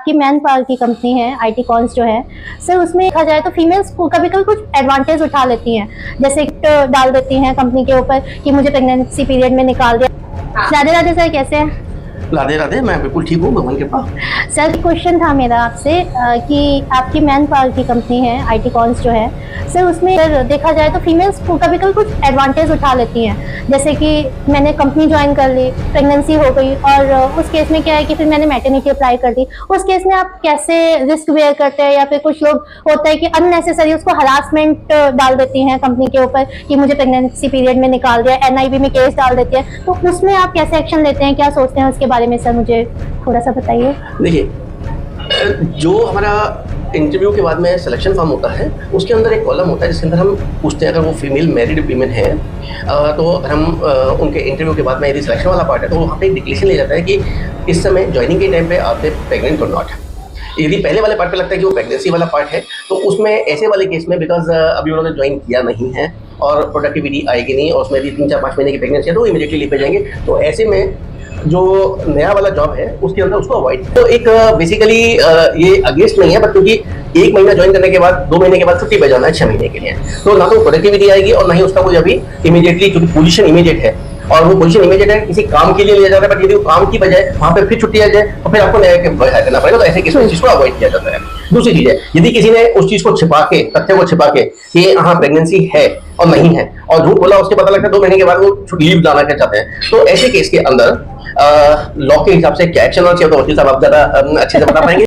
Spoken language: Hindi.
आपकी मैन पावर की कंपनी है आईटी कॉन्स जो है सर, उसमें देखा जाए तो फीमेल्स को कभी कभी कुछ एडवांटेज उठा लेती हैं, जैसे डाल देती हैं कंपनी के ऊपर कि मुझे प्रेगनेंसी पीरियड में निकाल दिया। राधे राधे सर, कैसे हैं? राधे राधे, मैं बिल्कुल ठीक हूँ भगवान के पास। सर क्वेश्चन था मेरा आपसे कि आपकी मैन पावर की कंपनी है आईटी कॉन्स जो है सर, उसमें सर देखा जाए तो फीमेल्स को कभी कभी कुछ एडवांटेज उठा लेती हैं, जैसे कि मैंने कंपनी ज्वाइन कर ली, प्रेगनेंसी हो गई और उस केस में क्या है कि फिर मैंने मैटरनिटी अप्लाई कर दी। उस केस में आप कैसे रिस्क बेयर करते हैं, या फिर कुछ लोग होता है कि अननेसेसरी उसको हरासमेंट डाल देती हैं कंपनी के ऊपर कि मुझे प्रेगनेंसी पीरियड में निकाल दिया, एनआईवी में केस डाल देती है, तो उसमें आप कैसे एक्शन लेते हैं, क्या सोचते हैं उसके बारे में सर मुझे थोड़ा सा बताइए। देखिए, जो हमारा इंटरव्यू के बाद में सिलेक्शन फॉर्म होता है उसके अंदर एक कॉलम होता है जिसके अंदर हम पूछते हैं, अगर वो फीमेल मैरिड वीमेन है तो हम उनके इंटरव्यू के बाद में यदि सिलेक्शन वाला पार्ट है तो वहाँ पे एक डिक्लेरेशन ले जाता है कि इस समय ज्वाइनिंग के टाइम पे आप प्रेग्नेंट और नॉट। यदि पहले वाले पार्ट पे लगता है कि वो प्रेगनेंसी वाला पार्ट है तो उसमें ऐसे वाले केस में बिकॉज अभी उन्होंने ज्वाइन किया नहीं है और प्रोडक्टिविटी आएगी नहीं और उसमें यदि 3-4-5 महीने की प्रेगनेंसी है तो इमीडिएटली लीव पे जाएंगे। तो ऐसे में जो नया वाला जॉब है उसके अंदर उसको अवॉइड, तो एक बेसिकली ये अगेंस्ट नहीं है, बट क्योंकि 1 महीना ज्वाइन करने के बाद 2 महीने के बाद छुट्टी पे जाना है 6 महीने के लिए, तो ना तो प्रोडक्टिविटी आएगी और ना ही उसका कोई अभी इमीडिएटली, क्योंकि पोजीशन इमीडिएट है और वो पोजीशन इमीडिएट है किसी काम के लिए लिया जाता है, बट यदि वो काम की बजाय वहाँ पे फिर छुट्टी आ जाए तो फिर आपको नया करना पड़ेगा, तो ऐसे केस में इस चीज को अवॉइड किया जाता है। दूसरी चीज है, यदि किसी ने उस चीज को छिपा के, तथ्य को छिपा के कि हाँ प्रेगनेंसी है और नहीं है और झूठ बोला, उसके पता लगता है 2 महीने के बाद वो लीव लाना क्या चाहते हैं, तो ऐसे केस के अंदर लॉ के हिसाब से क्या एक्शन होना चाहिए तो वकील साहब आप ज्यादा अच्छे से बता पाएंगे।